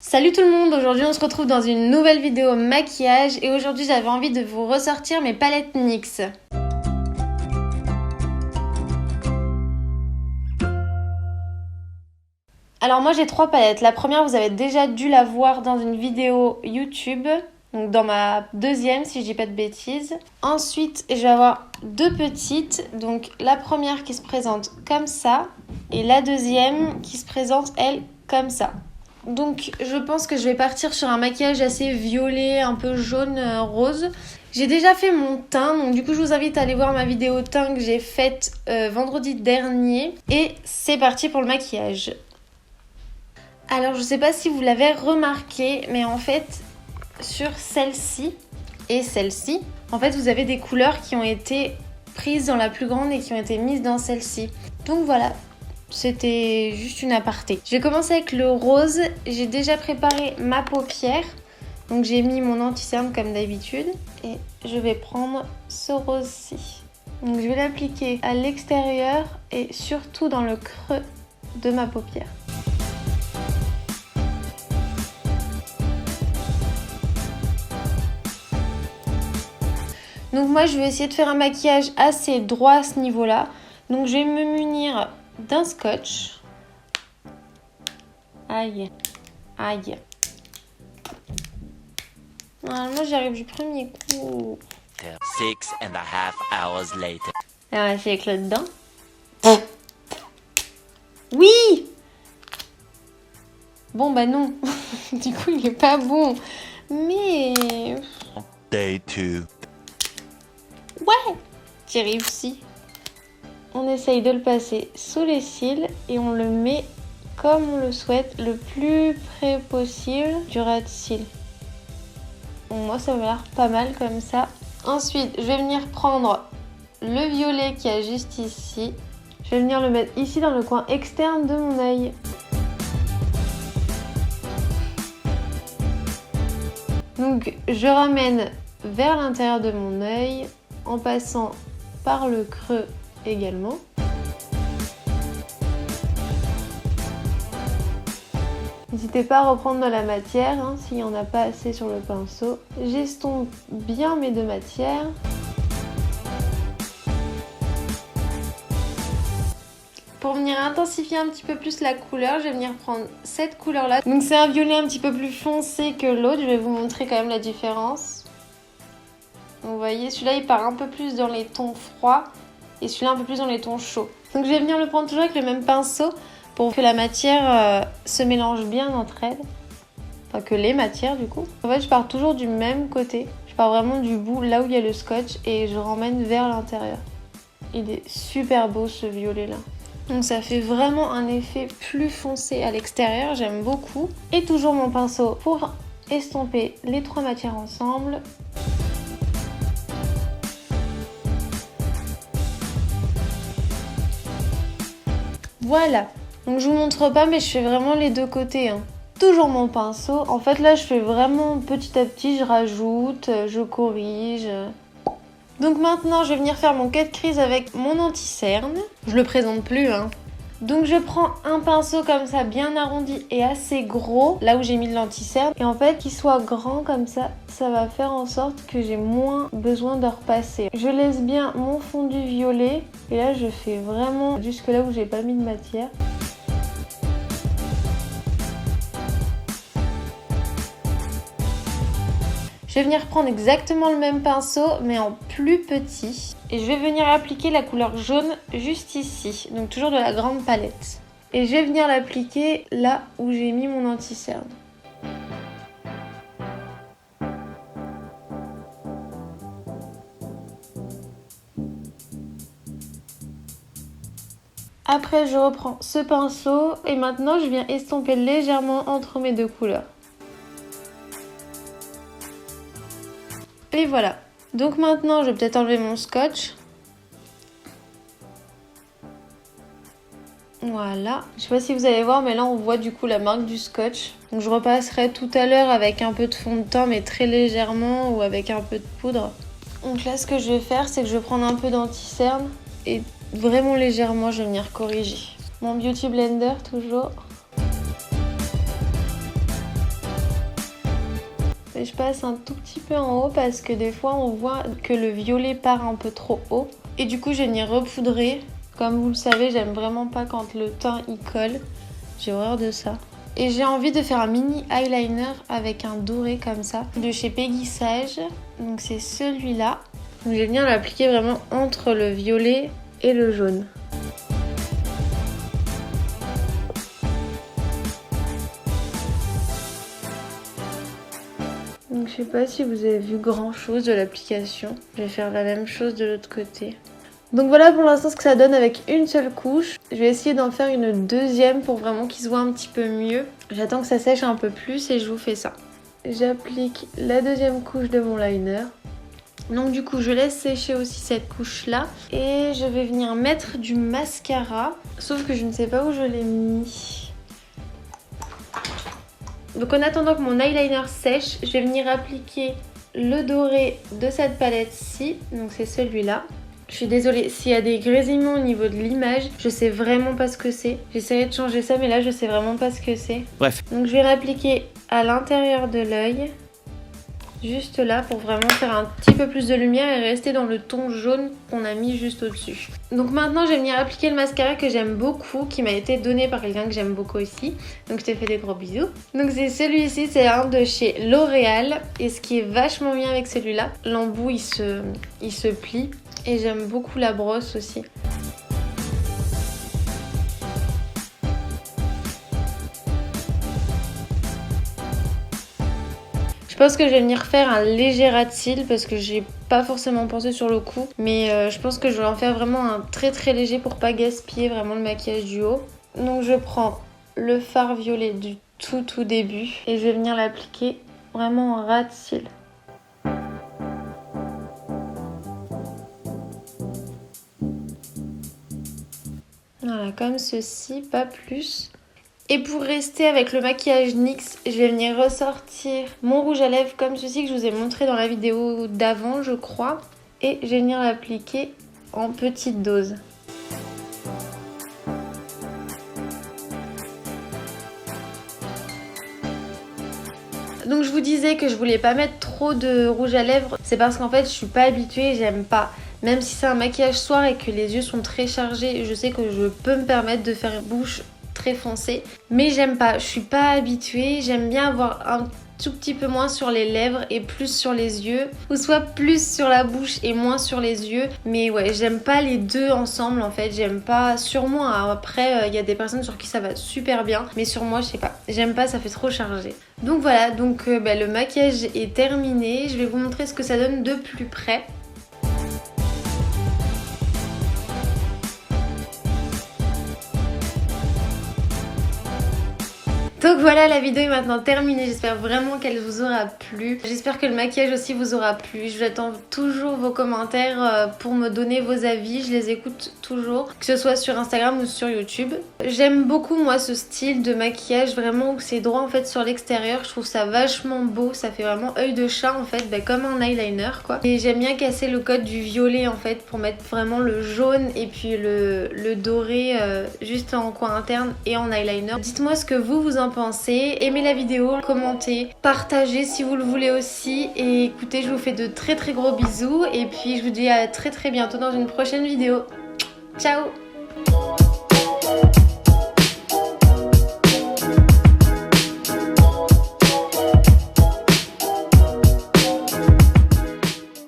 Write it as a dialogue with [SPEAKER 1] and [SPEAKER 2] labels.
[SPEAKER 1] Salut tout le monde, aujourd'hui on se retrouve dans une nouvelle vidéo maquillage et aujourd'hui j'avais envie de vous ressortir mes palettes NYX. Alors moi j'ai trois palettes, la première vous avez déjà dû la voir dans une vidéo YouTube, donc dans ma deuxième si je dis pas de bêtises. Ensuite je vais avoir deux petites, donc la première qui se présente comme ça et la deuxième qui se présente elle comme ça. Donc je pense que je vais partir sur un maquillage assez violet, un peu jaune, rose. J'ai déjà fait mon teint, donc du coup je vous invite à aller voir ma vidéo teint que j'ai faite vendredi dernier. Et c'est parti pour le maquillage. Alors je sais pas si vous l'avez remarqué, mais en fait sur celle-ci et celle-ci, en fait vous avez des couleurs qui ont été prises dans la plus grande et qui ont été mises dans celle-ci. Donc voilà. C'était juste une aparté. Je vais commencer avec le rose. J'ai déjà préparé ma paupière. Donc j'ai mis mon anti-cerne comme d'habitude. Et je vais prendre ce rose-ci. Donc je vais l'appliquer à l'extérieur et surtout dans le creux de ma paupière. Donc moi je vais essayer de faire un maquillage assez droit à ce niveau-là. Donc je vais me munir d'un scotch. Aïe, aïe. Normalement j'y arrive du premier coup.
[SPEAKER 2] 6.5 hours later.
[SPEAKER 1] Et on va essayer avec le dedans. Oui. Bon bah non. Du coup il est pas bon. Mais...
[SPEAKER 2] Day 2.
[SPEAKER 1] ouais, j'ai réussi. On essaye de le passer sous les cils et on le met comme on le souhaite, le plus près possible du ras de cils. Bon, moi ça m'a l'air pas mal comme ça. Ensuite, je vais venir prendre le violet qui est juste ici. Je vais venir le mettre ici dans le coin externe de mon œil. Donc je ramène vers l'intérieur de mon œil en passant par le creux également. N'hésitez pas à reprendre de la matière hein, s'il n'y en a pas assez sur le pinceau. J'estompe bien mes deux matières. Pour venir intensifier un petit peu plus la couleur, je vais venir prendre cette couleur là. Donc c'est un violet un petit peu plus foncé que l'autre, je vais vous montrer quand même la différence. Donc, vous voyez, celui-là il part un peu plus dans les tons froids et celui-là un peu plus dans les tons chauds. Donc je vais venir le prendre toujours avec le même pinceau pour que la matière se mélange bien entre elles. Enfin que les matières du coup. En fait je pars toujours du même côté. Je pars vraiment du bout là où il y a le scotch et je ramène vers l'intérieur. Il est super beau ce violet là. Donc ça fait vraiment un effet plus foncé à l'extérieur, j'aime beaucoup. Et toujours mon pinceau pour estomper les trois matières ensemble. Voilà, donc je vous montre pas mais je fais vraiment les deux côtés. Hein. Toujours mon pinceau, en fait là je fais vraiment petit à petit, je rajoute, je corrige. Donc maintenant je vais venir faire mon cut crease avec mon anti-cerne. Je le présente plus hein. Donc je prends un pinceau comme ça bien arrondi et assez gros, là où j'ai mis de l'anti-cerne. Et en fait qu'il soit grand comme ça, ça va faire en sorte que j'ai moins besoin de repasser. Je laisse bien mon fondu violet et là je fais vraiment jusque là où j'ai pas mis de matière. Je vais venir prendre exactement le même pinceau mais en plus petit. Et je vais venir appliquer la couleur jaune juste ici, donc toujours de la grande palette. Et je vais venir l'appliquer là où j'ai mis mon anti-cerne. Après je reprends ce pinceau et maintenant je viens estomper légèrement entre mes deux couleurs. Et voilà. Donc maintenant, je vais peut-être enlever mon scotch. Voilà. Je sais pas si vous allez voir, mais là on voit du coup la marque du scotch. Donc je repasserai tout à l'heure avec un peu de fond de teint, mais très légèrement ou avec un peu de poudre. Donc là, ce que je vais faire, c'est que je vais prendre un peu d'anti-cerne et vraiment légèrement, je vais venir corriger. Mon Beauty Blender toujours. Et je passe un tout petit peu en haut parce que des fois on voit que le violet part un peu trop haut. Et du coup je vais venir repoudrer. Comme vous le savez, j'aime vraiment pas quand le teint y colle. J'ai horreur de ça. Et j'ai envie de faire un mini eyeliner avec un doré comme ça. De chez Peggy Sage. Donc c'est celui-là. Donc je vais venir l'appliquer vraiment entre le violet et le jaune. Donc je sais pas si vous avez vu grand chose de l'application. Je vais faire la même chose de l'autre côté. Donc voilà pour l'instant ce que ça donne avec une seule couche. Je vais essayer d'en faire une deuxième pour vraiment qu'il se voit un petit peu mieux. J'attends que ça sèche un peu plus et je vous fais ça. J'applique la deuxième couche de mon liner. Donc du coup je laisse sécher aussi cette couche là. Et je vais venir mettre du mascara. Sauf que je ne sais pas où je l'ai mis. Donc en attendant que mon eyeliner sèche, je vais venir appliquer le doré de cette palette-ci. Donc c'est celui-là. Je suis désolée, s'il y a des grésillements au niveau de l'image, je sais vraiment pas ce que c'est. J'essaierai de changer ça, mais là je sais vraiment pas ce que c'est.
[SPEAKER 3] Bref.
[SPEAKER 1] Donc je vais l'appliquer à l'intérieur de l'œil. Juste là pour vraiment faire un petit peu plus de lumière et rester dans le ton jaune qu'on a mis juste au-dessus. Donc maintenant je vais venir appliquer le mascara que j'aime beaucoup, qui m'a été donné par quelqu'un que j'aime beaucoup aussi. Donc je te fais des gros bisous. Donc c'est celui-ci, c'est un de chez L'Oréal. Et ce qui est vachement bien avec celui-là, l'embout il se plie. Et j'aime beaucoup la brosse aussi. Je pense que je vais venir faire un léger ras de cils parce que j'ai pas forcément pensé sur le coup. Mais je pense que je vais en faire vraiment un très très léger pour pas gaspiller vraiment le maquillage du haut. Donc je prends le fard violet du tout début et je vais venir l'appliquer vraiment en ras de cils. Voilà, comme ceci, pas plus. Et pour rester avec le maquillage NYX, je vais venir ressortir mon rouge à lèvres comme ceci que je vous ai montré dans la vidéo d'avant, je crois. Et je vais venir l'appliquer en petite dose. Donc je vous disais que je voulais pas mettre trop de rouge à lèvres. C'est parce qu'en fait je suis pas habituée, j'aime pas. Même si c'est un maquillage soir et que les yeux sont très chargés, je sais que je peux me permettre de faire une bouche très foncée. Mais j'aime pas, je suis pas habituée. J'aime bien avoir un tout petit peu moins sur les lèvres et plus sur les yeux. Ou soit plus sur la bouche et moins sur les yeux. Mais ouais, j'aime pas les deux ensemble en fait. J'aime pas sur moi. Après, il y a des personnes sur qui ça va super bien. Mais sur moi, je sais pas. J'aime pas, ça fait trop chargé. Donc voilà, le maquillage est terminé. Je vais vous montrer ce que ça donne de plus près. Donc voilà, la vidéo est maintenant terminée, j'espère vraiment qu'elle vous aura plu. J'espère que le maquillage aussi vous aura plu. J'attends toujours vos commentaires pour me donner vos avis, je les écoute toujours, que ce soit sur Instagram ou sur YouTube. J'aime beaucoup moi ce style de maquillage, vraiment où c'est droit en fait sur l'extérieur. Je trouve ça vachement beau, ça fait vraiment œil de chat en fait, comme un eyeliner quoi. Et j'aime bien casser le code du violet en fait pour mettre vraiment le jaune et puis le doré juste en coin interne et en eyeliner. Dites-moi ce que vous en pensez, aimez la vidéo, commentez, partagez si vous le voulez aussi et écoutez, je vous fais de très gros bisous et puis je vous dis à très bientôt dans une prochaine vidéo. Ciao!